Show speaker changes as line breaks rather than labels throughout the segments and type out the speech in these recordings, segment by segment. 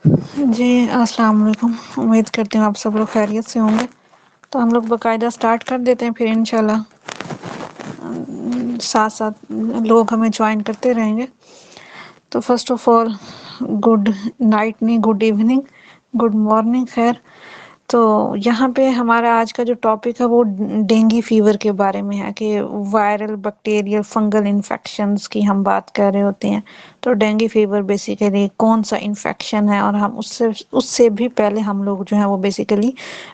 جی السلام علیکم، امید کرتی ہوں آپ سب لوگ خیریت سے ہوں گے۔ تو ہم لوگ باقاعدہ سٹارٹ کر دیتے ہیں، پھر انشاءاللہ ساتھ ساتھ لوگ ہمیں جوائن کرتے رہیں گے۔ تو first of all good night, نہیں گڈ ایوننگ، گڈ مارننگ، خیر۔ تو یہاں پہ ہمارا آج کا جو ٹاپک ہے وہ ڈینگی فیور کے بارے میں ہے کہ وائرل بیکٹیریل فنگل انفیکشنز کی ہم بات کر رہے ہوتے ہیں۔ تو ڈینگی فیور بیسیکلی کون سا انفیکشن ہے، اور ہم اس سے بھی پہلے ہم لوگ جو ہیں وہ بیسیکلی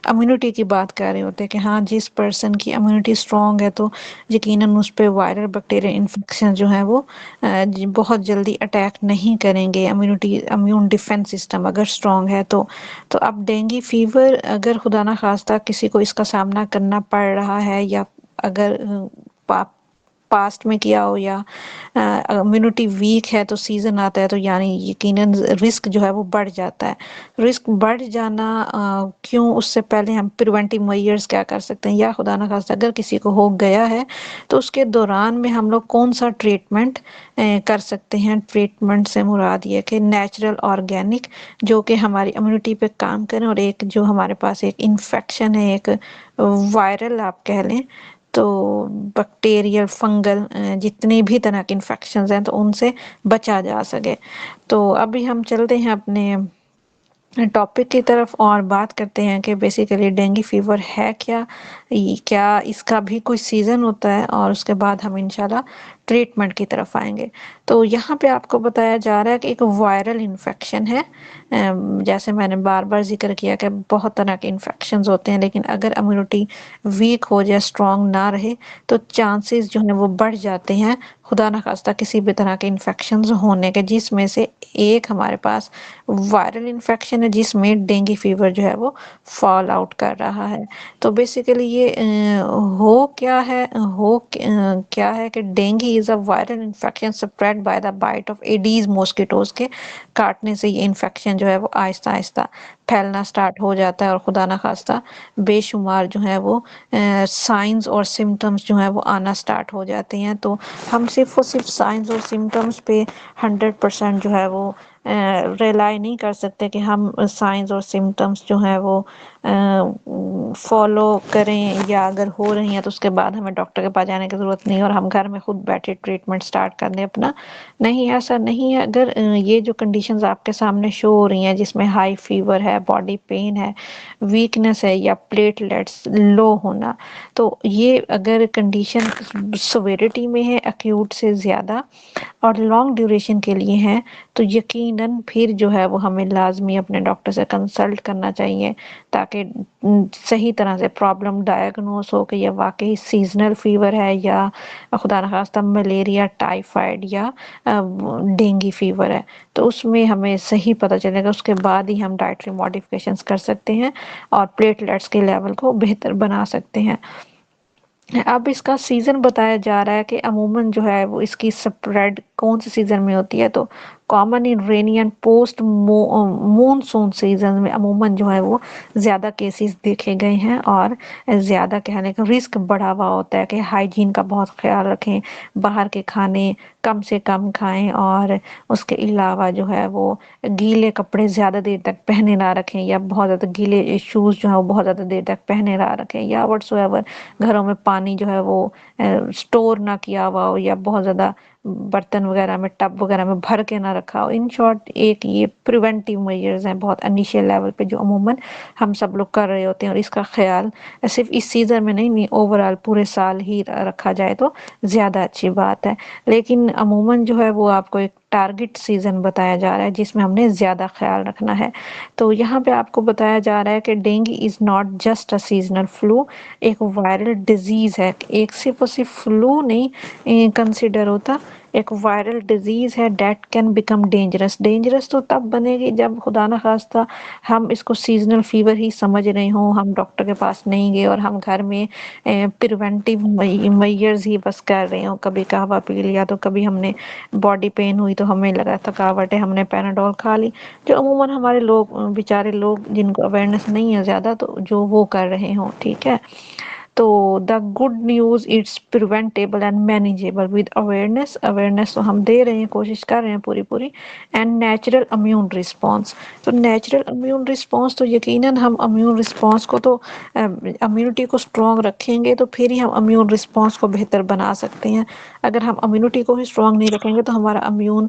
امیونٹی کی بات کر رہے ہوتے ہیں کہ ہاں جس پرسن کی امیونٹی اسٹرانگ ہے تو یقیناً اس پہ وائرل بیکٹیریل انفیکشن جو ہے وہ بہت جلدی اٹیک نہیں کریں گے، امیون ڈیفینس سسٹم اگر اسٹرانگ ہے تو اب ڈینگی فیور اگر خدا نہ خواستہ کسی کو اس کا سامنا کرنا پڑ رہا ہے، یا اگر پاسٹ میں کیا ہو، یا امیونٹی ویک ہے تو سیزن آتا ہے تو یعنی یقیناً رسک جو ہے وہ بڑھ جاتا ہے۔ رسک بڑھ جانا کیوں، اس سے پہلے ہم پریونٹیو میئرز کیا کر سکتے ہیں، یا خدا نہ خواستہ اگر کسی کو ہو گیا ہے تو اس کے دوران میں ہم لوگ کون سا ٹریٹمنٹ کر سکتے ہیں۔ ٹریٹمنٹ سے مراد یہ کہ نیچرل آرگینک جو کہ ہماری امیونٹی پہ کام کریں، اور ایک جو ہمارے پاس ایک انفیکشن ہے، ایک وائرل آپ کہہ لیں تو بیکٹیریل فنگل جتنی بھی طرح کے انفیکشنز ہیں تو ان سے بچا جا سکے۔ تو ابھی ہم چلتے ہیں اپنے ٹاپک کی طرف اور بات کرتے ہیں کہ بیسیکلی ڈینگی فیور ہے کیا اس کا بھی کوئی سیزن ہوتا ہے، اور اس کے بعد ہم انشاءاللہ ٹریٹمنٹ کی طرف آئیں گے۔ تو یہاں پہ آپ کو بتایا جا رہا ہے کہ ایک وائرل انفیکشن ہے، جیسے میں نے بار بار ذکر کیا کہ بہت طرح کے انفیکشنز ہوتے ہیں، لیکن اگر امیونٹی ویک ہو جائے، اسٹرانگ نہ رہے تو چانسز جو ہیں وہ بڑھ جاتے ہیں خدا نہ خواستہ کسی بھی طرح کے انفیکشنز ہونے کے، جس میں سے ایک ہمارے پاس وائرل انفیکشن ہے جس میں ڈینگی فیور جو ہے وہ فال آؤٹ کر رہا ہے۔ تو بیسیکلی یہ کیا ہے کہ dengue is a viral infection spread by the bite of Aedes mosquitoes کے کاٹنے سے یہ انفیکشن جو ہے وہ آہستہ آہستہ پھیلنا سٹارٹ ہو جاتا ہے، اور خدا نہ خواستہ بے شمار جو ہے وہ سائنز اور سمٹمز جو ہیں وہ آنا سٹارٹ ہو جاتے ہیں۔ تو ہم صرف سائنز اور سمٹمز پہ 100% جو ہے وہ ریلائی نہیں کر سکتے کہ ہم سائنز اور سمٹمز جو ہیں وہ فالو کریں، یا اگر ہو رہی ہیں تو اس کے بعد ہمیں ڈاکٹر کے پاس جانے کی ضرورت نہیں، اور ہم گھر میں خود بیٹھے ٹریٹمنٹ سٹارٹ کر دیں اپنا۔ نہیں، ایسا نہیں ہے۔ اگر یہ جو کنڈیشنز آپ کے سامنے شو ہو رہی ہیں جس میں ہائی فیور ہے، باڈی پین ہے، ویکنس ہے، یا پلیٹلیٹس لو ہونا، تو یہ اگر کنڈیشن سویرٹی میں ہے، ایکیوٹ سے زیادہ اور لانگ ڈیوریشن کے لیے ہیں، تو یقیناً پھر جو ہے وہ ہمیں لازمی اپنے ڈاکٹر سے کنسلٹ کرنا چاہیے، تاکہ صحیح طرح سے پرابلم ڈائگنوز ہو کہ یہ واقعی سیزنل فیور ہے، یا خدا نخواستہ ملیریا، ٹائیفائڈ، یا ڈینگی فیور ہے۔ تو اس میں ہمیں صحیح پتہ چلے گا، اس کے بعد ہی ہم ڈائٹری ماڈیفکیشنز کر سکتے ہیں اور پلیٹلیٹس کے لیول کو بہتر بنا سکتے ہیں۔ اب اس کا سیزن بتایا جا رہا ہے کہ عموماً جو ہے وہ اس کی سپریڈ کون سے سیزن میں ہوتی ہے، تو common in rainy and post monsoon season میں عموماً جو ہے وہ زیادہ کیسز دیکھے گئے ہیں، اور زیادہ کہنے کا رسک بڑھا ہوا ہوتا ہے کہ ہائیجین کا بہت خیال رکھیں، باہر کے کھانے کم سے کم کھائیں، اور اس کے علاوہ جو ہے وہ گیلے کپڑے زیادہ دیر تک پہنے نہ رکھیں، یا بہت زیادہ گیلے شوز جو ہیں وہ بہت زیادہ دیر تک پہنے نہ رکھیں، یا وٹس ایور گھروں میں پانی جو ہے وہ سٹور نہ کیا ہوا ہو، یا بہت زیادہ برتن وغیرہ میں ٹب وغیرہ میں بھر کے نہ رکھا ہو۔ ان شارٹ ایک یہ پریونٹیو میئرز ہیں بہت انیشیل لیول پہ جو عموماً ہم سب لوگ کر رہے ہوتے ہیں، اور اس کا خیال صرف اس سیزن میں نہیں اوورال پورے سال ہی رکھا جائے تو زیادہ اچھی بات ہے۔ لیکن عموماً جو ہے وہ آپ کو ایک ٹارگٹ سیزن بتایا جا رہا ہے جس میں ہم نے زیادہ خیال رکھنا ہے۔ تو یہاں پہ آپ کو بتایا جا رہا ہے کہ dengue is not just a seasonal flu, ایک وائرل ڈیزیز ہے، ایک صرف اور صرف فلو نہیں کنسیڈر ہوتا، ایک وائرل ڈیزیز ہے that can become dangerous. Dangerous تو تب بنے گی جب خدا نہ خواستہ ہم اس کو سیزنل فیور ہی سمجھ رہے ہوں، ہم ڈاکٹر کے پاس نہیں گئے اور ہم گھر میں پریونٹیو میئرز ہی بس کر رہے ہوں، کبھی قہوہ پی لیا، تو کبھی ہم نے باڈی پین ہوئی تو ہمیں لگا تھکاوٹ ہے، ہم نے پیناڈول کھا لی، جو عموماً ہمارے لوگ بیچارے لوگ جن کو اویئرنیس نہیں ہے زیادہ، تو جو وہ کر رہے ہوں، ٹھیک ہے۔ تو the good news it's preventable and manageable with awareness تو ہم دے رہے ہیں، کوشش کر رہے ہیں پوری پوری، اینڈ نیچرل امیون رسپانس. تو نیچرل امیون رسپانس تو یقیناً ہم امیون رسپانس کو تو امیونٹی کو اسٹرانگ رکھیں گے تو پھر ہی ہم امیون رسپانس کو بہتر بنا سکتے ہیں. اگر ہم امیونٹی کو ہی اسٹرانگ نہیں رکھیں گے تو ہمارا امیون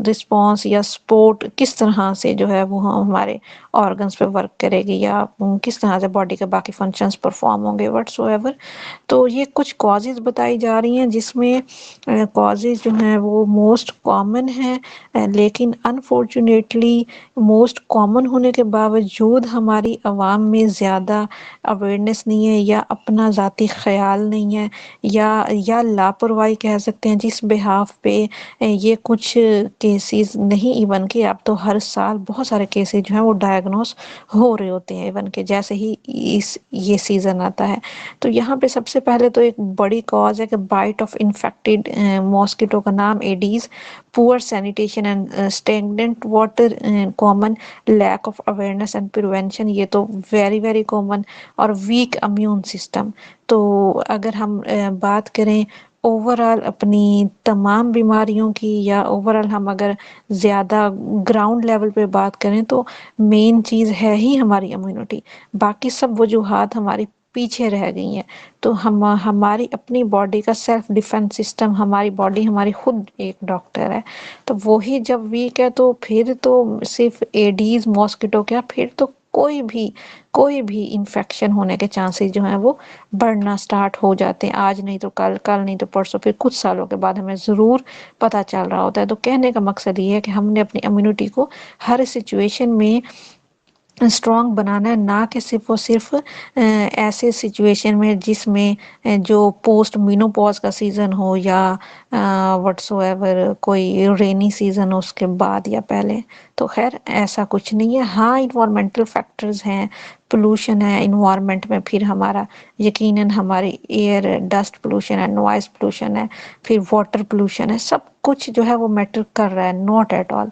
رسپانس یا سپورٹ کس طرح سے جو ہے وہ ہمارے آرگنس پہ ورک کرے گی، یا کس طرح سے باڈی کے باقی فنکشنز پرفارم ہوں گے وٹس ایور. تو یہ کچھ کازز بتائی جا رہی ہیں، جس میں کازز جو ہیں وہ موسٹ کامن ہیں، لیکن انفارچونیٹلی موسٹ کامن ہونے کے باوجود ہماری عوام میں زیادہ اویئرنیس نہیں ہے، یا اپنا ذاتی خیال نہیں ہے، یا لاپرواہی کہہ سکتے ہیں، جس بہاف پہ یہ کچھ کیسز نہیں، ایون کہ اب تو ہر سال بہت سارے کیسز جو ہیں وہ ڈائگنوز ہو رہے ہوتے ہیں ایون کہ جیسے ہی یہ سیزن آتا ہے. تو یہاں پہ سب سے پہلے تو ایک بڑی کاز ہے کہ بائٹ آف انفیکٹڈ ماسکیٹو کا نام ایڈیز، پور sanitation and اسٹیگننٹ water, common lack of awareness and prevention, یہ تو ویری ویری کامن، اور ویک امیون سسٹم. تو اگر ہم بات کریں اوور آل اپنی تمام بیماریوں کی، یا اوور آل ہم اگر زیادہ گراؤنڈ لیول پہ بات کریں تو مین چیز ہے ہی ہماری امیونٹی، باقی سب وجوہات ہماری پیچھے رہ گئی ہیں. تو ہماری اپنی باڈی کا سیلف ڈیفenس سسٹم، ہماری باڈی ہماری خود ایک ڈاکٹر ہے. تو وہی جب ویک ہے تو پھر تو صرف ایڈیز ماسکیٹو کیا، پھر تو کوئی بھی انفیکشن ہونے کے چانسز جو ہیں وہ بڑھنا سٹارٹ ہو جاتے ہیں. آج نہیں تو کل، کل نہیں تو پرسوں، پھر کچھ سالوں کے بعد ہمیں ضرور پتہ چل رہا ہوتا ہے. تو کہنے کا مقصد یہ ہے کہ ہم نے اپنی امیونٹی کو ہر سچویشن میں اسٹرانگ بنانا ہے، نہ کہ صرف اور صرف ایسے سچویشن میں جس میں جو پوسٹ مینوپاز کا سیزن ہو، یا وٹس ایور کوئی رینی سیزن ہو اس کے بعد یا پہلے. تو خیر ایسا کچھ نہیں ہے. ہاں انوائرمنٹل فیکٹرز ہیں، پولوشن ہے انوائرمنٹ میں، پھر ہمارا یقیناً ہماری ایئر ڈسٹ پولوشن ہے، نوائز پولوشن ہے، پھر واٹر پولوشن ہے، سب کچھ جو ہے وہ میٹر کر رہا ہے. ناٹ ایٹ آل،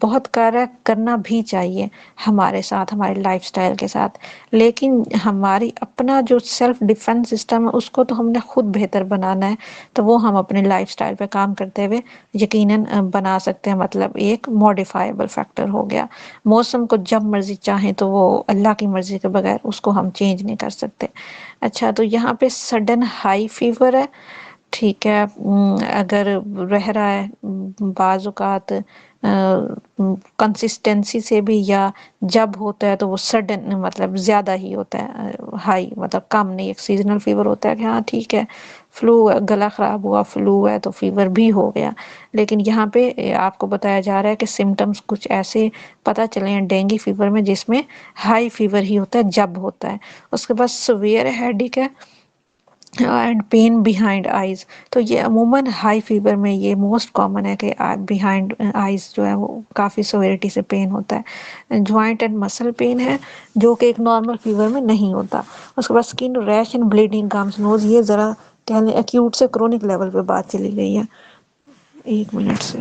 بہت کر رہا ہے، کرنا بھی چاہیے ہمارے ساتھ، ہمارے لائف سٹائل کے ساتھ. لیکن ہماری اپنا جو سیلف ڈیفenس سسٹم ہے اس کو تو ہم نے خود بہتر بنانا ہے. تو وہ ہم اپنے لائف سٹائل پہ کام کرتے ہوئے یقیناً بنا سکتے ہیں. مطلب ایک موڈیفائبل فیکٹر ہو گیا. موسم کو جب مرضی چاہیں تو وہ اللہ کی مرضی کے بغیر اس کو ہم چینج نہیں کر سکتے. اچھا، تو یہاں پہ سڈن ہائی فیور ہے، ٹھیک ہے، اگر رہ رہا ہے بعض اوقات کنسسٹینسی سے بھی، یا جب ہوتا ہے تو وہ سڈن مطلب زیادہ ہی ہوتا ہے، ہائی مطلب کم نہیں. ایک سیزنل فیور ہوتا ہے کہ ہاں ٹھیک ہے فلو، گلا خراب ہوا، فلو ہے تو فیور بھی ہو گیا. لیکن یہاں پہ آپ کو بتایا جا رہا ہے کہ سمٹمز کچھ ایسے پتہ چلے ہیں ڈینگی فیور میں جس میں ہائی فیور ہی ہوتا ہے جب ہوتا ہے. اس کے بعد سویئر ہیڈیک ہے اینڈ پین بیہائنڈ آئیز. تو یہ عموماً ہائی فیور میں یہ موسٹ کامن ہے کہ بیہائنڈ آئیز جو ہے وہ کافی سویرٹی سے پین ہوتا ہے. جوائنٹ اینڈ مسل پین ہے جو کہ ایک نارمل فیور میں نہیں ہوتا. اس کے بعد skin rash and bleeding gums nose, یہ ذرا کہہ لیں ایکیوٹ سے کرونک لیول پہ بات چلی گئی ہے. ایک منٹ سے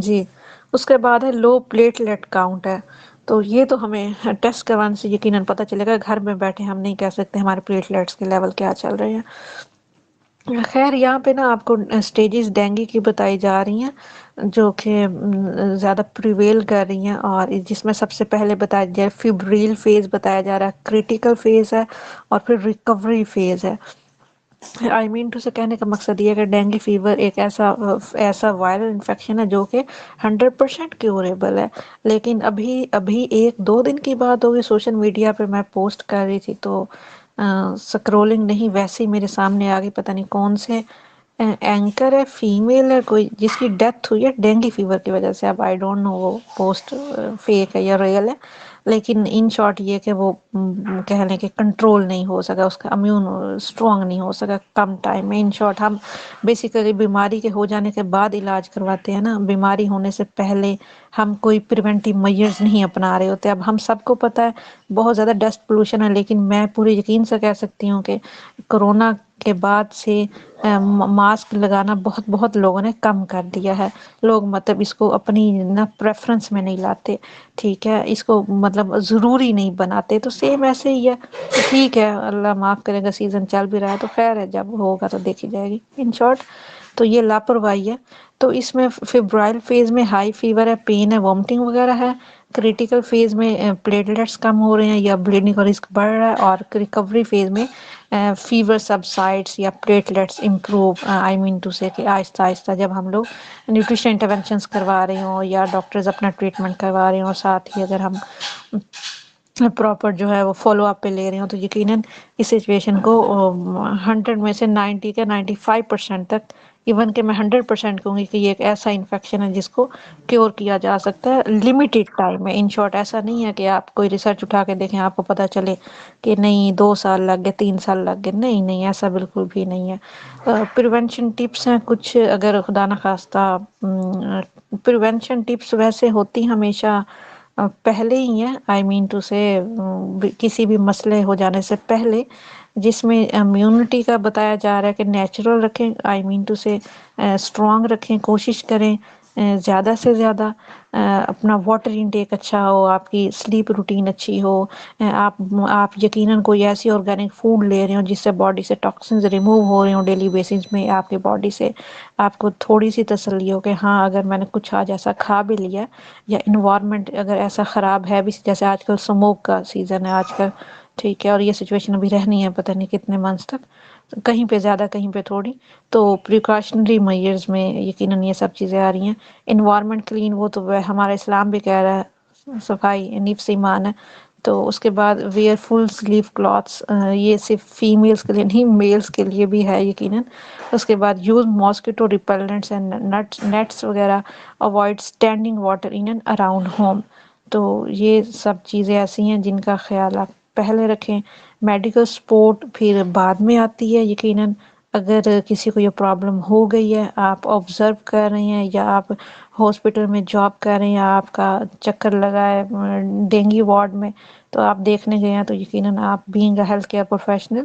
جی. اس کے بعد ہے لو پلیٹلیٹ کاؤنٹ ہے. تو یہ تو ہمیں ٹیسٹ کروانے سے یقیناً پتہ چلے گا، گھر میں بیٹھے ہم نہیں کہہ سکتے ہمارے پلیٹلیٹس کے لیول کیا چل رہے ہیں. خیر یہاں پہ نا آپ کو سٹیجز ڈینگی کی بتائی جا رہی ہیں جو کہ زیادہ پریویل کر رہی ہیں، اور جس میں سب سے پہلے بتایا جائے فیبریل فیز بتایا جا رہا ہے، کریٹیکل فیز ہے، اور پھر ریکوری فیز ہے. آئی مین ٹو سے کہنے کا مقصد یہ ہے کہ ڈینگی فیور ایک ایسا وائرل انفیکشن ہے جو کہ 100% کیوریبل ہے. لیکن ابھی ایک دو دن کی بات ہوگی، سوشل میڈیا پہ میں پوسٹ کر رہی تھی تو سکرولنگ نہیں ویسے ہی میرے سامنے آ گئی، پتہ نہیں کون سے اینکر ہے، فیمیل ہے کوئی، جس کی ڈیتھ ہوئی ہے ڈینگی فیور کی وجہ سے. اب آئی ڈونٹ نو وہ پوسٹ فیک ہے یا ریئل ہے، لیکن ان شارٹ یہ کہ وہ کہہ لیں کہ کنٹرول نہیں ہو سکا، اس کا امیون اسٹرانگ نہیں ہو سکا کم ٹائم میں. ان شارٹ ہم بیسیکلی بیماری کے ہو جانے کے بعد علاج کرواتے ہیں نا، بیماری ہونے سے پہلے ہم کوئی پریونٹیو میجرز نہیں اپنا رہے ہوتے. اب ہم سب کو پتہ ہے بہت زیادہ ڈسٹ پولوشن ہے، لیکن میں پورے یقین سے کہہ سکتی ہوں کہ کرونا کے بعد سے ماسک لگانا بہت بہت لوگوں نے کم کر دیا ہے. لوگ مطلب اس کو اپنی نہ پریفرنس میں نہیں لاتے، ٹھیک ہے، اس کو مطلب ضروری نہیں بناتے. تو سیم ایسے ہی ہے، ٹھیک ہے اللہ معاف کرے گا، سیزن چل بھی رہا ہے تو خیر ہے، جب ہوگا تو دیکھی جائے گی. ان شارٹ تو یہ لاپرواہی ہے. تو اس میں فیبرائل فیز میں ہائی فیور ہے، پین ہے، وامٹنگ وغیرہ ہے. کریٹیکل فیز میں پلیٹلیٹس کم ہو رہے ہیں یا بلیڈنگ کا رسک بڑھ رہا ہے. اور ریکوری فیز میں فیور سبسائڈس یا platelets improve, I mean to say کہ آہستہ آہستہ جب ہم لوگ نیوٹریشن انٹرونشنس کروا رہے ہوں یا ڈاکٹرز اپنا ٹریٹمنٹ کروا رہے ہوں، ساتھ ہی اگر ہم پراپر جو ہے وہ فالو اپ پہ لے رہے ہوں، تو یقیناً اس سچویشن کو 100 میں سے 90 کا 95% تک، ایون کہ میں 100% کہوں گی کہ یہ ایک ایسا انفیکشن ہے جس کو کیور کیا جا سکتا ہے لمیٹڈ ٹائم میں. ان شارٹ ایسا نہیں ہے کہ آپ کوئی ریسرچ اٹھا کے دیکھیں آپ کو پتہ چلے کہ نہیں 2 سال لگ گئے، 3 سال لگ گئے. نہیں نہیں، ایسا بالکل بھی نہیں ہے. پریونشن ٹپس ہیں کچھ، اگر خدا نخواستہ پریونشن ٹپس ویسے ہوتی ہمیشہ پہلے ہی ہیں، آئی مین ٹو سے کسی بھی مسئلے ہو جانے سے پہلے، جس میں امیونٹی کا بتایا جا رہا ہے کہ نیچرل رکھیں، آئی مین ٹو سے اسٹرانگ رکھیں، کوشش کریں زیادہ سے زیادہ اپنا واٹر انٹیک اچھا ہو، آپ کی سلیپ روٹین اچھی ہو، آپ یقیناً کوئی ایسی آرگینک فوڈ لے رہے ہوں جس سے باڈی سے ٹاکسنز ریموو ہو رہے ہوں ڈیلی بیسس میں، آپ کے باڈی سے آپ کو تھوڑی سی تسلی ہو کہ ہاں اگر میں نے کچھ آج ایسا کھا بھی لیا یا انوائرمنٹ اگر ایسا خراب ہے بھی، جیسے آج کل اسموک کا سیزن ہے آج کل، ٹھیک ہے، اور یہ سچویشن ابھی رہنی ہے پتہ نہیں کتنے منتھس تک، کہیں پہ زیادہ کہیں پہ تھوڑی. تو پریکاشنری میئرز میں یقیناً یہ سب چیزیں آ رہی ہیں. انوائرمنٹ کلین، وہ تو ہمارا اسلام بھی کہہ رہا ہے، صفائی نفس ایمان ہے. تو اس کے بعد ویئر فل سلیو کلاتھس، یہ صرف فیمیلز کے لیے نہیں، میلز کے لیے بھی ہے یقیناً. اس کے بعد یوز ماسکیٹو ریپیلنٹس اینڈ نیٹس وغیرہ، avoid standing water in and around home. تو یہ سب چیزیں ایسی ہیں جن کا خیال آپ پہلے رکھیں. میڈیکل سپورٹ پھر بعد میں آتی ہے یقیناً. اگر کسی کو یہ پرابلم ہو گئی ہے، آپ آبزرو کر رہے ہیں یا آپ ہاسپٹل میں جاب کر رہے ہیں، آپ کا چکر لگا ہے ڈینگی وارڈ میں، تو آپ دیکھنے گئے ہیں، تو یقیناً آپ being a health care professional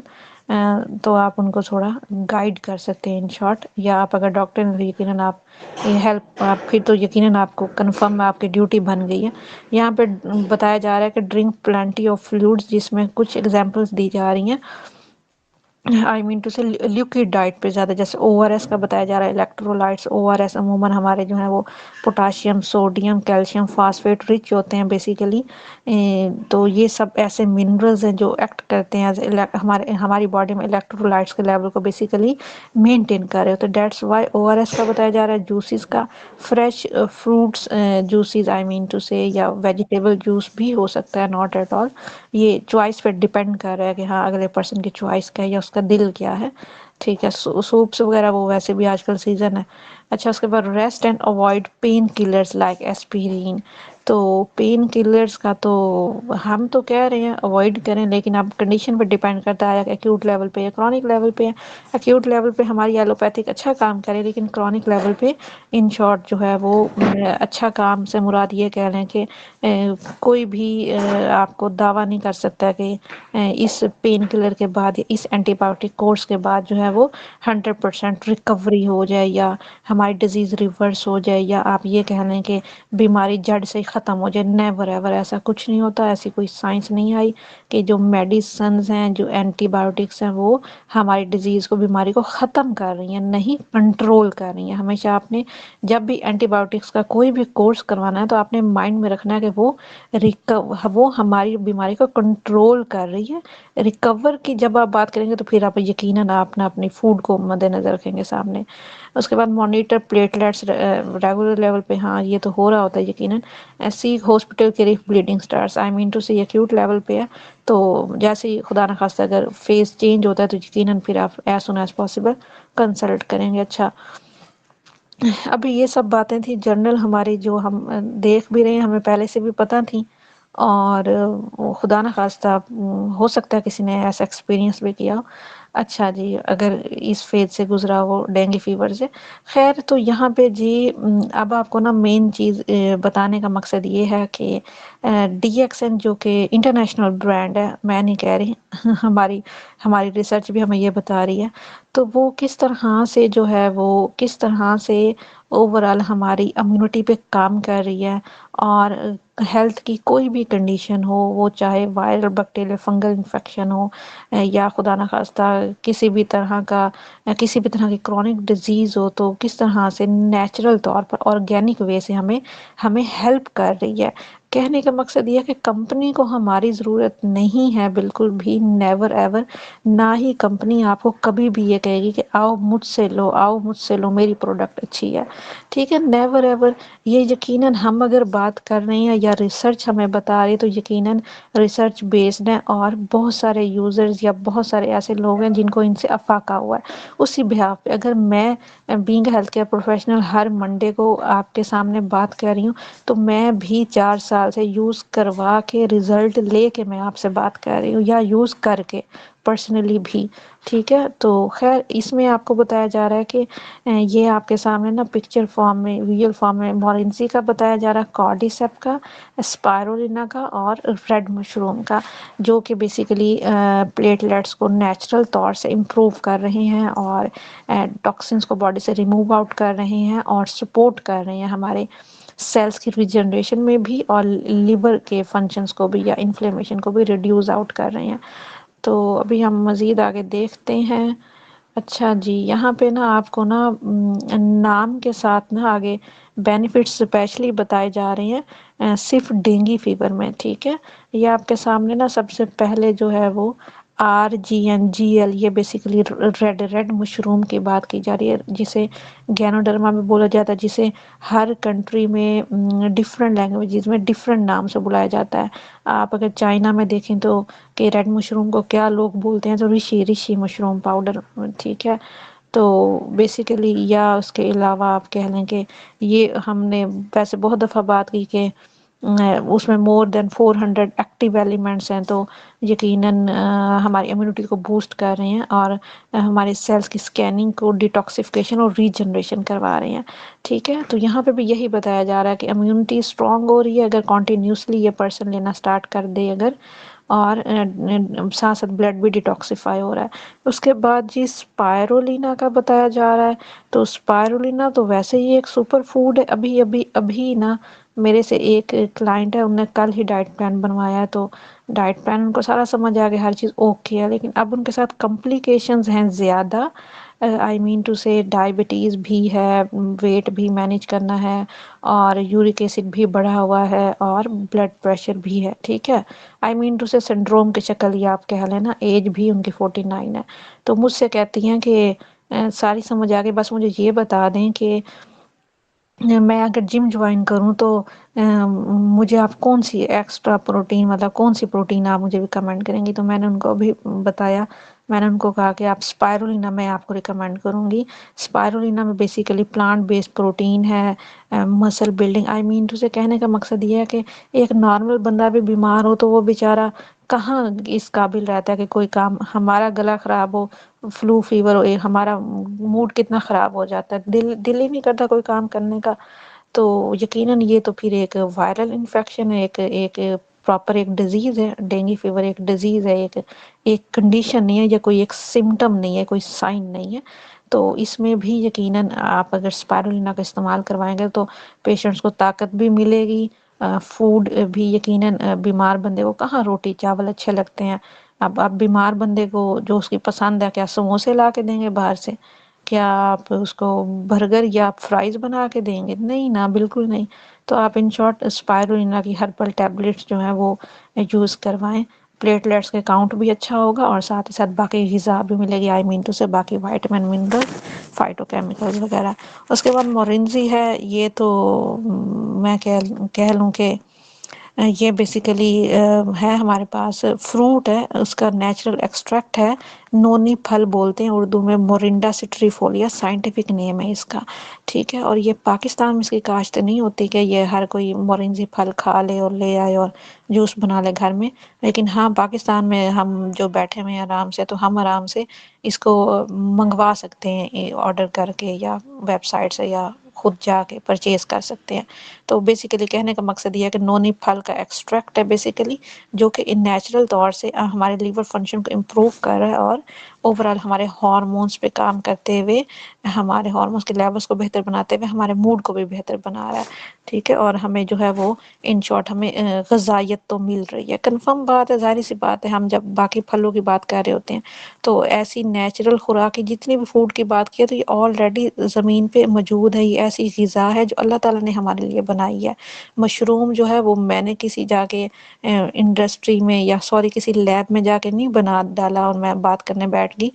تو آپ ان کو تھوڑا گائیڈ کر سکتے ہیں ان شارٹ. یا آپ اگر ڈاکٹر ہیں تو یقیناً آپ ہیلپ، پھر تو یقیناً آپ کو کنفرم آپ کی ڈیوٹی بن گئی ہے. یہاں پہ بتایا جا رہا ہے کہ ڈرنک پلینٹی آف فلوئڈز، جس میں کچھ ایگزامپلس دی جا رہی ہیں، آئی مین ٹو سے لیکوڈ ڈائٹ پہ زیادہ، جیسے او آر ایس کا بتایا جا رہا ہے، الیکٹرولائٹس. او آر ایس عموماً ہمارے جو ہیں وہ potassium, sodium, calcium, phosphate rich ہوتے ہیں بیسیکلی. تو یہ سب ایسے منرلز ہیں جو ایکٹ کرتے ہیں ہماری باڈی میں الیکٹرولائٹس کے لیول کو بیسیکلی مینٹین کر رہے ہو. تو that's why O R S کا بتایا جا رہا ہے. جوسز کا، fresh fruits juices, I mean to say, یا ویجیٹیبل جوس بھی ہو سکتا ہے، ناٹ ایٹ آل. یہ چوائس پہ ڈیپینڈ کر رہا ہے کہ ہاں اگلے پرسن کی چوائس کیا ہے یا اس کا دل کیا ہے، ٹھیک ہے. سوپس وغیرہ وہ ویسے بھی آج کل سیزن ہے. اچھا، اس کے بعد rest and avoid painkillers like aspirin. تو پین کلرز کا تو ہم تو کہہ رہے ہیں اوائڈ کریں، لیکن اب کنڈیشن پہ ڈیپینڈ کرتا ہے کہ ایکیوٹ لیول پہ یا کرونک لیول پہ ہے. ایکیوٹ لیول پہ ہماری ایلوپیتھک اچھا کام کرے، لیکن کرونک لیول پہ ان شارٹ جو ہے وہ اچھا کام سے مراد یہ کہہ لیں کہ کوئی بھی آپ کو دعویٰ نہیں کر سکتا کہ اس پین کلر کے بعد، اس اینٹی بایوٹک کورس کے بعد جو ہے وہ 100% ریکوری ہو جائے یا ہماری ڈیزیز ریورس ہو جائے، یا آپ یہ کہہ لیں کہ بیماری جڑ سے ہی ختم ہو جائے. نیور ایور، ایسا کچھ نہیں ہوتا. ایسی کوئی سائنس نہیں آئی کہ جو میڈیسنز ہیں، جو اینٹی بایوٹکس ہیں، وہ ہماری ڈیزیز کو، بیماری کو ختم کر رہی ہیں، نہیں کنٹرول کر رہی ہیں. ہمیشہ آپ نے جب بھی اینٹی بایوٹکس کا کوئی بھی کورس کروانا ہے تو آپ نے مائنڈ میں رکھنا ہے کہ وہ ہماری بیماری کو کنٹرول کر رہی ہے. ریکور کی جب آپ بات کریں گے تو پھر آپ یقیناً آپ اپنی فوڈ کو مد نظر رکھیں گے سامنے. اس کے بعد مانیٹر پلیٹلیٹس ریگولر لیول پہ، ہاں یہ تو ہو رہا ہوتا ہے یقیناً. ایسی ہاسپٹل کے bleeding starts, I mean to say acute level پہ ہے، تو جیسے ہی خدا نخواستہ اگر فیز چینج ہوتا ہے تو یقیناً پھر آپ as soon as possible consult کریں گے. اچھا، ابھی یہ سب باتیں تھیں جنرل ہماری، جو ہم دیکھ بھی رہے ہیں، ہمیں پہلے سے بھی پتہ تھیں، اور خدا نخواستہ ہو سکتا ہے کسی نے ایسا ایکسپیرینس بھی کیا. اچھا جی، اگر اس فیز سے گزرا ہو ڈینگی فیور سے، خیر تو یہاں پہ جی اب آپ کو نا مین چیز بتانے کا مقصد یہ ہے کہ ڈی ایکس این جو کہ انٹرنیشنل برانڈ ہے، میں نہیں کہہ رہی، ہماری ریسرچ بھی ہمیں یہ بتا رہی ہے، تو وہ کس طرح سے جو ہے وہ کس طرح سے اوورآل ہماری امیونٹی پہ کام کر رہی ہے، اور ہیلتھ کی کوئی بھی کنڈیشن ہو، وہ چاہے وائرل بیکٹیریل فنگل انفیکشن ہو، یا خدا نخواستہ کسی بھی طرح کا کسی بھی طرح کی کرونک ڈیزیز ہو، تو کس طرح سے نیچرل طور پر آرگینک وے سے ہمیں ہیلپ کر رہی ہے۔ کہنے کا مقصد یہ ہے کہ کمپنی کو ہماری ضرورت نہیں ہے بالکل بھی، نیور ایور، نہ ہی کمپنی آپ کو کبھی بھی یہ کہے گی کہ آؤ مجھ سے لو، آؤ مجھ سے لو، میری پروڈکٹ اچھی ہے، ٹھیک ہے، نیور ایور۔ یہ یقیناً ہم اگر بات کر رہے ہیں یا ریسرچ ہمیں بتا رہی ہے، تو یقیناً ریسرچ بیسڈ ہے، اور بہت سارے یوزرز یا بہت سارے ایسے لوگ ہیں جن کو ان سے افاقہ ہوا ہے۔ اسی بہاف پہ اگر میں بینگ ہیلتھ کیئر پروفیشنل ہر منڈے کو آپ کے سامنے بات کر رہی ہوں، تو میں بھی 4 سال سے یوز کروا کے رزلٹ لے کے میں آپ سے بات کر رہی ہوں، یا یوز کر کے پرسنلی بھی، ٹھیک ہے۔ تو خیر اس میں آپ کو بتایا جا رہا ہے کہ یہ آپ کے سامنے نا پکچر فارم میں، ویژول فارم میں مورنسی کا بتایا جا رہا ہے، کارڈیسیپ کا، اسپائرولینا کا، اور ریڈ مشروم کا، جو کہ بیسیکلی پلیٹلیٹس کو نیچرل طور سے امپروو کر رہے ہیں، اور ٹاکسنس کو باڈی سے ریموو آؤٹ کر رہے ہیں، اور سپورٹ کر رہے ہیں ہمارے سیلز کی ریجنریشن میں بھی، اور لیور کے فنکشنز کو بھی یا انفلیمیشن کو بھی ریڈیوز آؤٹ کر رہے ہیں۔ تو ابھی ہم مزید آگے دیکھتے ہیں۔ اچھا جی، یہاں پہ نا آپ کو نا نام کے ساتھ نا آگے بینیفٹس اسپیشلی بتائے جا رہے ہیں صرف ڈینگی فیور میں، ٹھیک ہے۔ یہ آپ کے سامنے نا سب سے پہلے جو ہے وہ RGNGL، یہ بیسیکلی ریڈ مشروم کی بات کی جا رہی ہے، جسے گینوڈرما میں بولا جاتا ہے، جسے ہر کنٹری میں ڈفرینٹ لینگویجز میں ڈفرینٹ نام سے بلایا جاتا ہے۔ آپ اگر چائنا میں دیکھیں تو کہ ریڈ مشروم کو کیا لوگ بولتے ہیں، تو رشی مشروم پاؤڈر، ٹھیک ہے۔ تو بیسیکلی یا اس کے علاوہ آپ کہہ لیں کہ یہ ہم نے ویسے بہت دفعہ بات کی کہ اس میں مور دین 400 ایکٹیو ایلیمنٹس ہیں، تو یقیناً ہماری امیونٹی کو بوسٹ کر رہے ہیں، اور ہمارے سیلز کی سکیننگ کو ڈیٹاکسیفیکیشن اور ریجنریشن کروا رہے ہیں، ٹھیک ہے۔ تو یہاں پہ بھی یہی بتایا جا رہا ہے کہ امیونٹی اسٹرانگ ہو رہی ہے اگر کنٹینیوسلی یہ پرسن لینا اسٹارٹ کر دے اگر، اور ساتھ ساتھ بلڈ بھی ڈیٹاکسیفائی ہو رہا ہے۔ اس کے بعد جی اسپائرولینا کا بتایا جا رہا ہے، تو اسپائرولینا تو ویسے ہی ایک سپر فوڈ ہے۔ ابھی نا میرے سے ایک کلائنٹ ہے، انہوں نے کل ہی ڈائٹ پلان بنوایا ہے، تو ڈائٹ پلان ان کو سارا سمجھ آ گیا، ہر چیز اوکے ہے، لیکن اب ان کے ساتھ کمپلیکیشنز ہیں زیادہ، آئی مین ٹو سے ڈائبٹیز بھی ہے، ویٹ بھی مینیج کرنا ہے، اور یورک ایسڈ بھی بڑھا ہوا ہے، اور بلڈ پریشر بھی ہے، ٹھیک ہے۔ آئی مین ٹو سے سنڈروم کی شکل یہ آپ کہہ لینا، ایج بھی ان کی 49 ہے۔ تو مجھ سے کہتی ہیں کہ ساری سمجھ آ گئی، بس مجھے یہ بتا دیں کہ میں اگر جم جوائن کروں تو مجھے آپ کون سی ایکسٹرا پروٹین، مطلب کون سی پروٹین آپ مجھے ریکمینڈ کریں گی؟ تو میں نے ان کو بھی بتایا، میں نے ان کو کہا کہ آپ اسپائرولینا میں آپ کو ریکمینڈ کروں گی۔ اسپائرولینا میں بیسیکلی پلانٹ بیسڈ پروٹین ہے، مسل بلڈنگ، آئی مین ٹو سے کہنے کا مقصد یہ ہے کہ ایک نارمل بندہ بھی بیمار ہو تو وہ بیچارہ کہاں اس قابل رہتا ہے کہ کوئی کام، ہمارا گلا خراب ہو، فلو فیور ہو، ہمارا موڈ کتنا خراب ہو جاتا ہے، دل ہی نہیں کرتا کوئی کام کرنے کا۔ تو یقیناً یہ تو پھر ایک وائرل انفیکشن ہے، ایک پراپر ایک ڈیزیز ہے، ڈینگی فیور ایک ڈیزیز ہے، ایک کنڈیشن نہیں ہے، یا کوئی ایک سمٹم نہیں ہے، کوئی سائن نہیں ہے۔ تو اس میں بھی یقیناً آپ اگر اسپائرولینا کا استعمال کروائیں گے تو پیشنٹس کو طاقت بھی ملے گی، فوڈ بھی یقیناً بیمار بندے کو کہاں روٹی چاول اچھے لگتے ہیں، اب آپ بیمار بندے کو جو اس کی پسند ہے، کیا سموسے لا کے دیں گے باہر سے؟ کیا آپ اس کو برگر یا فرائز بنا کے دیں گے؟ نہیں نا، بالکل نہیں۔ تو آپ ان شارٹ اسپائرولینا کی ہربل ٹیبلٹس جو ہیں وہ یوز کروائیں، پلیٹلیٹس کے کاؤنٹ بھی اچھا ہوگا، اور ساتھ ہی ساتھ باقی غذا بھی ملے گی، آئی مین ٹو سے باقی وائٹامن منرل فائٹو کیمیکلز وغیرہ۔ اس کے بعد مورنزی ہے، یہ تو میں کہہ لوں کہ یہ بیسیکلی ہے ہمارے پاس، فروٹ ہے، اس کا نیچرل ایکسٹریکٹ ہے، نونی پھل بولتے ہیں اردو میں، مورنڈا سٹریفولیا سائنٹیفک نیم ہے اس کا، ٹھیک ہے۔ اور یہ پاکستان میں اس کی کاشت نہیں ہوتی کہ یہ ہر کوئی مورنجی پھل کھا لے اور لے آئے اور جوس بنا لے گھر میں، لیکن ہاں پاکستان میں ہم جو بیٹھے ہوئے ہیں آرام سے، تو ہم آرام سے اس کو منگوا سکتے ہیں آرڈر کر کے، یا ویب سائٹ سے، یا خود جا کے پرچیز کر سکتے ہیں۔ تو بیسیکلی کہنے کا مقصد یہ ہے کہ نونی پھل کا ایکسٹریکٹ ہے بیسیکلی، جو کہ نیچرل طور سے ہمارے لیور فنکشن کو امپروو کر رہا ہے، اور اوورآل ہمارے ہارمونز پہ کام کرتے ہوئے، ہمارے ہارمونز کے لیولز کو بہتر بناتے ہوئے ہمارے موڈ کو بھی بہتر بنا رہا ہے، ٹھیک ہے۔ اور ہمیں جو ہے وہ ان شارٹ ہمیں غذائیت تو مل رہی ہے، کنفرم بات ہے، ظاہر سی بات ہے، ہم جب باقی پھلوں کی بات کر رہے ہوتے ہیں تو ایسی نیچرل خوراک کی جتنی بھی فوڈ کی بات کی ہے تو یہ آلریڈی زمین پہ موجود ہے، یہ ایسی غذا ہے جو اللہ تعالیٰ نے ہمارے لیے بنائی ہے۔ مشروم جو ہے وہ میں نے کسی جا کے انڈسٹری میں، یا سوری کسی لیب میں جا کے نہیں بنا ڈالا اور میں بات کرنے بیٹھ گئی،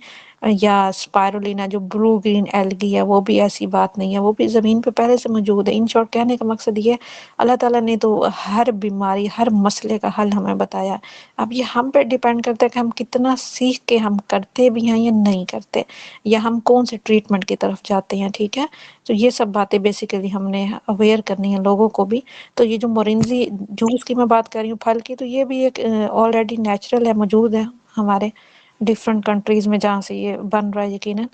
یا اسپائرولینا جو بلو گرین ایلگی ہے وہ بھی ایسی بات نہیں ہے، وہ بھی زمین پہ پہلے سے موجود ہے۔ ان شارٹ کہنے کا مقصد یہ ہے اللہ تعالیٰ نے تو ہر بیماری، ہر مسئلے کا حل ہمیں بتایا ہے۔ اب یہ ہم پہ ڈیپینڈ کرتا ہے کہ ہم کتنا سیکھ کے ہم کرتے بھی ہیں یا نہیں کرتے، یا ہم کون سے ٹریٹمنٹ کی طرف جاتے ہیں، ٹھیک ہے۔ تو یہ سب باتیں بیسیکلی ہم نے اویئر کرنی ہے لوگوں کو بھی۔ تو یہ جو مورنزی جوس کی میں بات کر رہی ہوں پھل کی، تو یہ بھی ایک آلریڈی نیچرل ہے، موجود ہے ہمارے ڈفرینٹ کنٹریز میں جہاں سے یہ بن رہا ہے یقیناً۔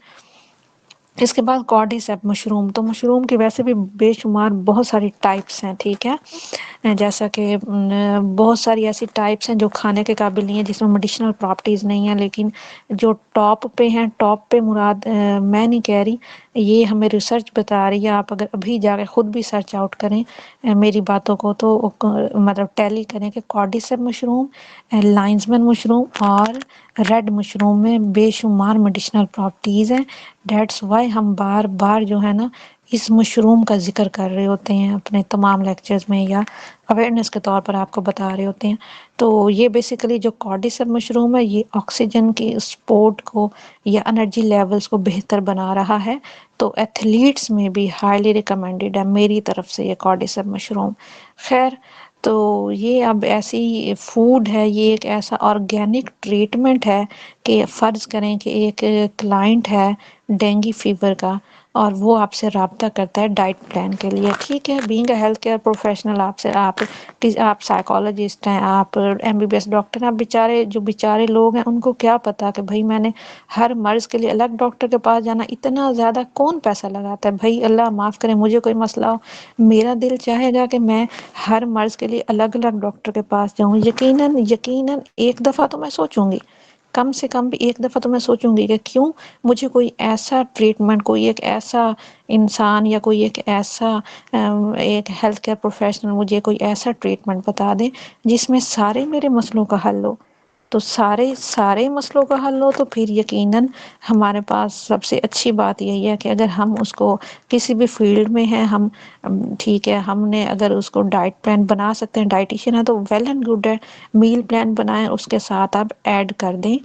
اس کے بعد کارڈیسیپ مشروم، تو مشروم کی ویسے بھی بے شمار بہت ساری ٹائپس ہیں، ٹھیک ہے، جیسا کہ بہت ساری ایسی ٹائپس ہیں جو کھانے کے قابل نہیں ہیں، جس میں میڈیسنل پراپرٹیز نہیں ہیں، لیکن جو ٹاپ پہ ہیں، ٹاپ پہ مراد میں نہیں کہہ رہی، یہ ہمیں ریسرچ بتا رہی ہے، آپ اگر ابھی جا کے خود بھی سرچ آؤٹ کریں میری باتوں کو تو مطلب ٹیلی کریں کہ کارڈیسیپ مشروم، لائنزمن مشروم اور ریڈ مشروم میں بے شمار میڈیسنل پراپرٹیز ہیں۔ دیٹس وائی ہم بار بار جو ہے نا اس مشروم کا ذکر کر رہے ہوتے ہیں اپنے تمام لیکچرز میں، یا اویئرنیس کے طور پر آپ کو بتا رہے ہوتے ہیں۔ تو یہ بیسیکلی جو کارڈیسیپ مشروم ہے یہ آکسیجن کی سپورٹ کو یا انرجی لیولز کو بہتر بنا رہا ہے، تو ایتھلیٹس میں بھی ہائیلی ریکمینڈڈ ہے میری طرف سے یہ کارڈیسیپ مشروم۔ خیر، تو یہ اب ایسی فوڈ ہے، یہ ایک ایسا آرگینک ٹریٹمنٹ ہے کہ فرض کریں کہ ایک کلائنٹ ہے ڈینگی فیور کا، اور وہ آپ سے رابطہ کرتا ہے ڈائٹ پلان کے لیے، ٹھیک ہے، being a health care professional, آپ سائیکالوجسٹ ہیں، آپ M B B S doctor ہیں، آپ بیچارے لوگ ہیں، ان کو کیا پتا کہ بھائی میں نے ہر مرض کے لیے الگ ڈاکٹر کے پاس جانا، اتنا زیادہ کون پیسہ لگاتا ہے بھائی، اللہ معاف کرے مجھے کوئی مسئلہ ہو، میرا دل چاہے گا کہ میں ہر مرض کے لیے الگ الگ ڈاکٹر کے پاس جاؤں، یقیناً ایک دفعہ تو میں سوچوں گی، کم سے کم بھی ایک دفعہ تو میں سوچوں گی کہ کیوں مجھے کوئی ایسا ٹریٹمنٹ، کوئی ایک ایسا انسان، یا کوئی ایک ایسا ایک ہیلتھ کیئر پروفیشنل مجھے کوئی ایسا ٹریٹمنٹ بتا دے جس میں سارے میرے مسئلوں کا حل ہو۔ تو سارے مسئلوں کا حل ہو تو پھر یقیناً ہمارے پاس سب سے اچھی بات یہی ہے کہ اگر ہم اس کو کسی بھی فیلڈ میں ہیں ہم، ٹھیک ہے، ہم نے اگر اس کو ڈائٹ پلان بنا سکتے ہیں، ڈائٹیشین ہے تو ویل اینڈ گڈ ہے، میل پلان بنائیں، اس کے ساتھ آپ ایڈ کر دیں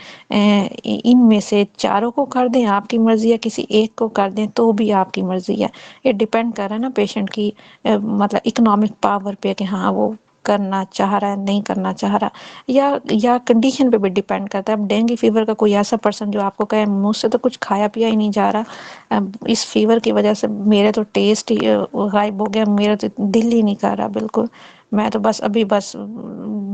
ان میں سے چاروں کو کر دیں، آپ کی مرضی ہے، کسی ایک کو کر دیں تو بھی آپ کی مرضی ہے، یہ ڈیپینڈ کر رہا ہے نا پیشنٹ کی مطلب اکنامک پاور پہ کہ ہاں وہ کرنا چاہ رہا ہے نہیں کرنا چاہ رہا، یا کنڈیشن پہ بھی ڈیپینڈ کرتا ہے۔ اب ڈینگی فیور کا کوئی ایسا پرسن جو آپ کو کہے مجھ سے تو کچھ کھایا پیا ہی نہیں جا رہا، اس فیور کی وجہ سے میرے تو ٹیسٹ ہی غائب ہو گیا، میرا تو دل ہی نہیں کر رہا بالکل، میں تو بس ابھی بس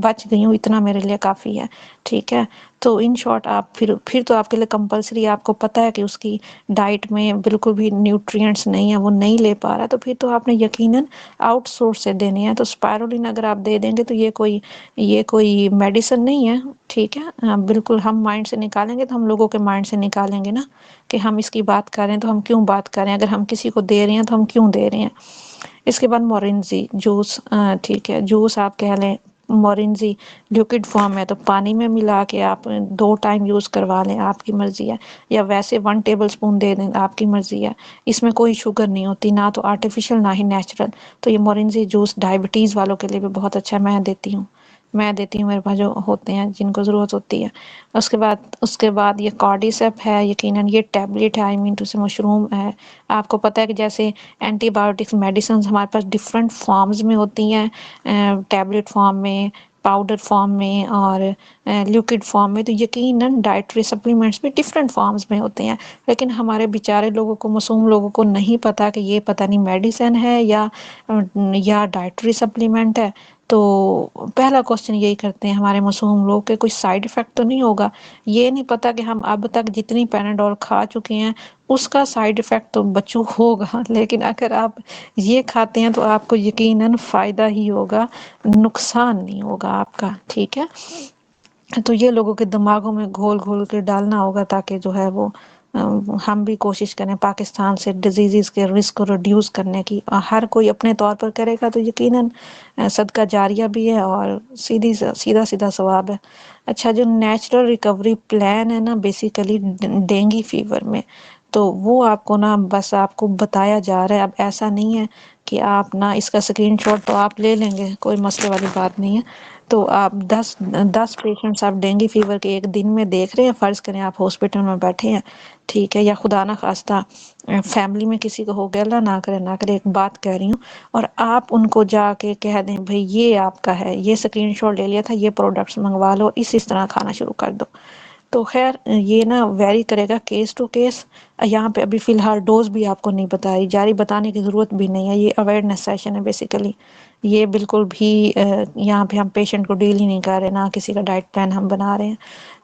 بچ گئی ہوں، اتنا میرے لیے کافی ہے، ٹھیک ہے۔ تو ان شارٹ آپ پھر تو آپ کے لیے کمپلسری، آپ کو پتہ ہے کہ اس کی ڈائٹ میں بالکل بھی نیوٹرینٹس نہیں ہیں، وہ نہیں لے پا رہا، تو پھر تو آپ نے یقیناً آؤٹ سورس سے دینے ہیں۔ تو اسپائرولین اگر آپ دے دیں گے تو یہ کوئی میڈیسن نہیں ہے، ٹھیک ہے، بالکل ہم مائنڈ سے نکالیں گے تو ہم لوگوں کے مائنڈ سے نکالیں گے نا کہ ہم اس کی بات کر رہے ہیں تو ہم کیوں بات کر رہے ہیں، اگر ہم کسی کو دے رہے ہیں تو ہم کیوں دے رہے ہیں۔ اس کے بعد مورنزی جوس، ٹھیک ہے، جوس آپ کہہ لیں، مورنزی لیکوڈ فارم میں تو پانی میں ملا کے آپ 2 ٹائم یوز کروا لیں، آپ کی مرضی ہے، یا ویسے 1 ٹیبل اسپون دے دیں، آپ کی مرضی ہے، اس میں کوئی شوگر نہیں ہوتی، نہ تو آرٹیفیشل نہ ہی نیچرل۔ تو یہ مورنزی جوس ڈائبٹیز والوں کے لیے بھی بہت اچھا ہے، میں دیتی ہوں، میں دیتی ہوں، میرے پاس جو ہوتے ہیں جن کو ضرورت ہوتی ہے۔ اس کے بعد یہ کارڈیسیپ ہے، یقیناً یہ ٹیبلٹ ہے، آئی مین ٹو سے مشروم ہے۔ آپ کو پتہ ہے کہ جیسے اینٹی بایوٹکس میڈیسنز ہمارے پاس ڈفرینٹ فارمز میں ہوتی ہیں، ٹیبلٹ فارم میں، پاؤڈر فارم میں اور لیکوڈ فارم میں، تو یقیناً ڈائٹری سپلیمنٹس بھی ڈفرینٹ فارمز میں ہوتے ہیں، لیکن ہمارے بیچارے لوگوں کو، معصوم لوگوں کو نہیں پتہ کہ یہ پتہ نہیں میڈیسن ہے یا ڈائٹری سپلیمنٹ ہے۔ تو پہلا کوشچن یہی کرتے ہیں ہمارے معصوم لوگ کہ کوئی سائیڈ افیکٹ تو نہیں ہوگا۔ یہ نہیں پتا کہ ہم اب تک جتنی پیناڈول کھا چکے ہیں اس کا سائیڈ افیکٹ تو بچوں ہوگا، لیکن اگر آپ یہ کھاتے ہیں تو آپ کو یقیناً فائدہ ہی ہوگا، نقصان نہیں ہوگا آپ کا، ٹھیک ہے۔ تو یہ لوگوں کے دماغوں میں گھول گھول کے ڈالنا ہوگا تاکہ جو ہے وہ ہم بھی کوشش کریں پاکستان سے ڈیزیزز کے رسک کو ریڈیوس کرنے کی۔ ہر کوئی اپنے طور پر کرے گا تو یقیناً صدقہ جاریہ بھی ہے اور سیدھا سیدھا ثواب ہے۔ اچھا، جو نیچرل ریکوری پلان ہے نا بیسیکلی ڈینگی فیور میں، تو وہ آپ کو نا بس آپ کو بتایا جا رہا ہے۔ اب ایسا نہیں ہے کہ آپ نا اس کا اسکرین شاٹ تو آپ لے لیں گے، کوئی مسئلے والی بات نہیں ہے۔ تو آپ 10 پیشنٹس آپ ڈینگی فیور کے ایک دن میں دیکھ رہے ہیں، فرض کریں آپ ہاسپٹل میں بیٹھے ہیں، ٹھیک ہے، یا خدا نہ خواستہ فیملی میں کسی کو ہو گیا، اللہ نہ کرے ایک بات کہہ رہی ہوں، اور آپ ان کو جا کے کہہ دیں بھئی یہ آپ کا ہے، یہ اسکرین شاٹ لے لیا تھا، یہ پروڈکٹس منگوا لو، اس طرح کھانا شروع کر دو، تو خیر یہ نا ویری کرے گا کیس ٹو کیس۔ یہاں پہ ابھی فی الحال ڈوز بھی آپ کو نہیں بتائی جاری، بتانے کی ضرورت بھی نہیں ہے، یہ اویئرنیس سیشن ہے بیسیکلی۔ یہ بالکل بھی یہاں پہ ہم پیشنٹ کو ڈیل ہی نہیں کر رہے، نہ کسی کا ڈائٹ پلان ہم بنا رہے ہیں،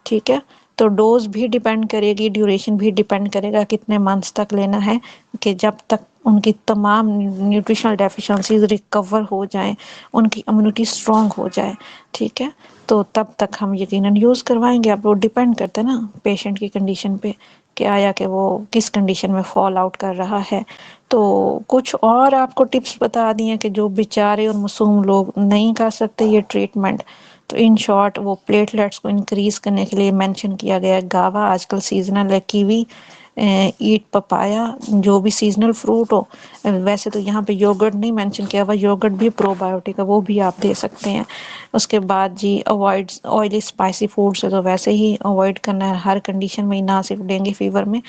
ٹھیک ہے۔ تو ڈوز بھی ڈیپینڈ کرے گی، ڈیوریشن بھی ڈیپینڈ کرے گا کتنے منتھس تک لینا ہے، کہ جب تک ان کی تمام نیوٹریشنل ڈیفیشنسیز ریکور ہو جائیں، ان کی امیونٹی اسٹرانگ ہو جائے، ٹھیک ہے، تو تب تک ہم یقیناً یوز کروائیں گے۔ اب وہ ڈیپینڈ کرتا ہے نا پیشنٹ کی کنڈیشن پہ کہ آیا کہ وہ کس کنڈیشن میں فال آؤٹ کر رہا ہے۔ تو کچھ اور آپ کو ٹپس بتا دیے کہ جو بیچارے اور معصوم لوگ نہیں کر سکتے یہ ٹریٹمنٹ، تو ان شارٹ وہ پلیٹلیٹس کو انکریز کرنے کے لیے مینشن کیا گیا ہے گاوا آج کل سیزنل ہے، کیوی، ایٹ پپایا، جو بھی سیزنل فروٹ ہو۔ ویسے تو یہاں پہ یوگرٹ نہیں مینشن کیا ہوا، یوگرٹ بھی پرو بایوٹک ہے، وہ بھی آپ دے سکتے ہیں۔ اس کے بعد جی اوائڈ آئلی اسپائسی فوڈ سے تو ویسے ہی اوائڈ کرنا ہے ہر کنڈیشن میں، نہ صرف ڈینگی فیور میں۔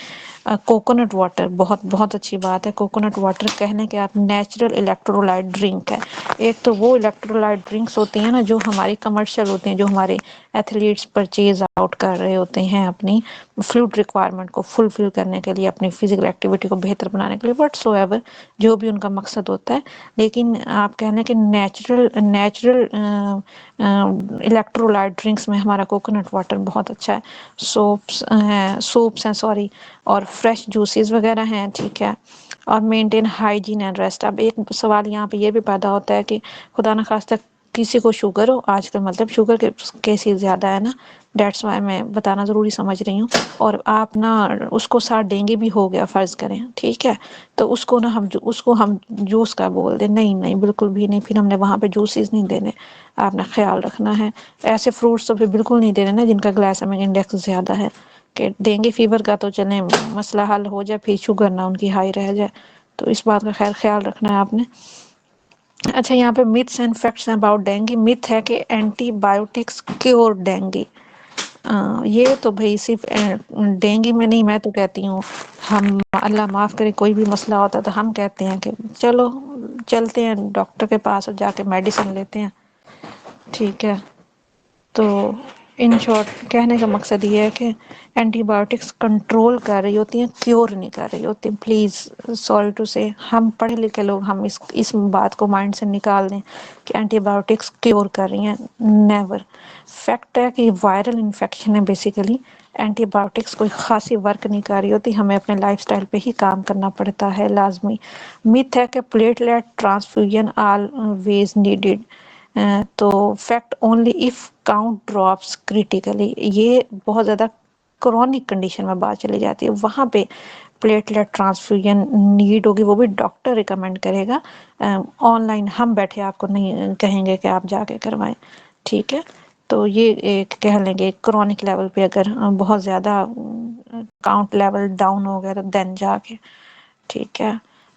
کوکونٹ واٹر بہت بہت اچھی بات ہے، کوکونٹ واٹر کہنے کہ آپ نیچرل الیکٹرولائٹ ڈرنک ہے۔ ایک تو وہ الیکٹرولائٹ ڈرنکس ہوتی ہیں نا جو ہماری کمرشل ہوتے ہیں، جو ہمارے ایتھلیٹس پرچیز آؤٹ کر رہے ہوتے ہیں اپنی فلوئڈ ریکوائرمنٹ کو فلفل کرنے کے لیے، اپنی فزیکل ایکٹیویٹی کو بہتر بنانے کے لیے، وٹ سو ایور جو بھی ان کا مقصد ہوتا ہے، لیکن آپ کہنے کہ نیچرل الیکٹرولائٹ ڈرنکس میں ہمارا کوکونٹ واٹر بہت اچھا ہے، سوپس ہیں سوری، اور فریش جوسز وغیرہ ہیں، ٹھیک ہے، اور مینٹین ہائیجین اینڈ ریسٹ۔ اب ایک سوال یہاں پہ یہ بھی پیدا ہوتا ہے کہ خدا نخواستہ کسی کو شوگر ہو، آج کل مطلب شوگر کے کیسز زیادہ ہے نا، ڈیٹس وائی میں بتانا ضروری سمجھ رہی ہوں، اور آپ نا اس کو ساتھ ڈینگی بھی ہو گیا فرض کریں، ٹھیک ہے، تو اس کو ہم جوس کا بول دیں، نہیں بالکل بھی نہیں، پھر ہم نے وہاں پہ جوسز نہیں دینے، آپ نے خیال رکھنا ہے۔ ایسے فروٹس تو پھر بالکل نہیں دینے نا جن کا گلائسیمک انڈیکس زیادہ ہے، کہ ڈینگی فیور کا تو چلیں مسئلہ حل ہو جائے، پھر شوگر نہ ان کی ہائی رہ جائے، تو اس بات کا خیال رکھنا ہے آپ نے۔ اچھا، یہاں پہ myths اینڈ فیکٹس ہیں اباؤٹ ڈینگی۔ myth ہے کہ اینٹی بایوٹکس کیور ڈینگی، یہ تو بھائی صرف ڈینگی میں نہیں، میں تو کہتی ہوں ہم اللہ معاف کرے کوئی بھی مسئلہ ہوتا ہے تو ہم کہتے ہیں کہ چلو چلتے ہیں ڈاکٹر کے پاس اور جا کے میڈیسن لیتے ہیں، ٹھیک ہے۔ تو ان شارٹ کہنے کا مقصد یہ ہے کہ اینٹی بایوٹکس کنٹرول کر رہی ہوتی ہیں، کیور نہیں کر رہی ہوتی۔ پلیز سوری ٹو سے، ہم پڑھے لکھے لوگ ہم اس بات کو مائنڈ سے نکال دیں کہ اینٹی بایوٹکس کیور کر رہی ہیں، نیور۔ فیکٹ ہے کہ وائرل انفیکشن ہے بیسیکلی، اینٹی بایوٹکس کوئی خاصی ورک نہیں کر رہی ہوتی، ہمیں اپنے لائف سٹائل پہ ہی کام کرنا پڑتا ہے لازمی۔ میتھ ہے کہ پلیٹلیٹ ٹرانسفیوژن آلویز نیڈیڈ، تو fact only if count drops critically, یہ بہت زیادہ کرونک کنڈیشن میں بات چلی جاتی ہے، وہاں پہ پلیٹلیٹ ٹرانسفیوژن نیڈ ہوگی، وہ بھی ڈاکٹر ریکمینڈ کرے گا، آن لائن ہم بیٹھے آپ کو نہیں کہیں گے کہ آپ جا کے کروائیں، ٹھیک ہے۔ تو یہ ایک کہہ لیں گے کرونک لیول پہ اگر بہت زیادہ کاؤنٹ لیول ڈاؤن ہو گیا تو دین جا کے، ٹھیک ہے۔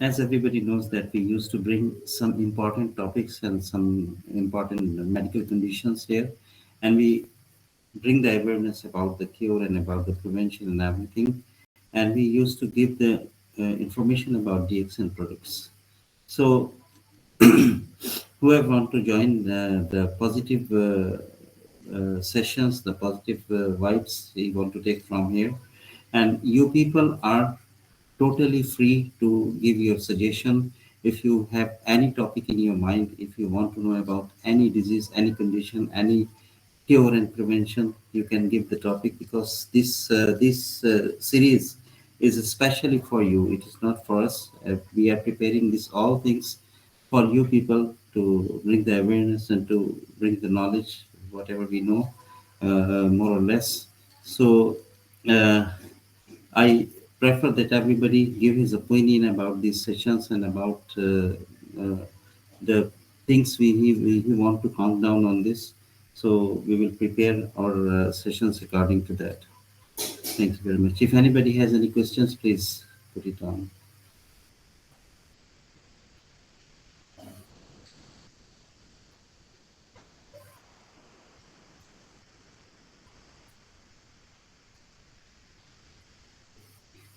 As everybody knows that we used to bring some important topics and some important medical conditions here, and we bring the awareness about the cure and about the prevention and everything, and we used to give the information about DXN products. So whoever want to join the positive sessions, the positive vibes we want to take from here, and you people are totally free to give your suggestion. If you have any topic in your mind, if you want to know about any disease, any condition, any cure and prevention, you can give the topic, because this series is especially for you. It is not for us. We are preparing this all things for you people to bring the awareness and to bring the knowledge, whatever we know, more or less. So. I prefer that everybody give his opinion about these sessions and about the things we want to count down on this. So we will prepare our sessions according to that. Thank you very much. If anybody has any questions, please put it on.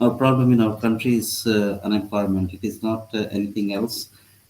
our problem in our country is unemployment. It is not anything else.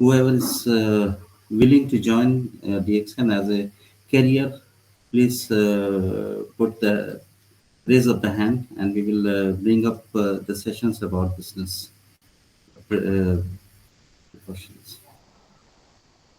Whoever is willing to join DXN as a career, please put the raise up the hand, and we will bring up the sessions about business questions.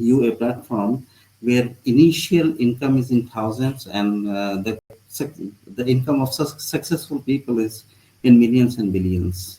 you a platform where initial income is in thousands, and the income of successful people is in millions and billions.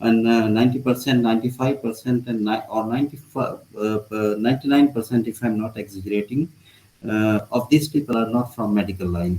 and 90%, 95% and or 99%, if I'm not exaggerating, of these people are not from medical line.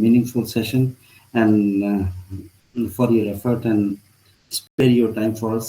meaningful session and for your effort and spare your time for us.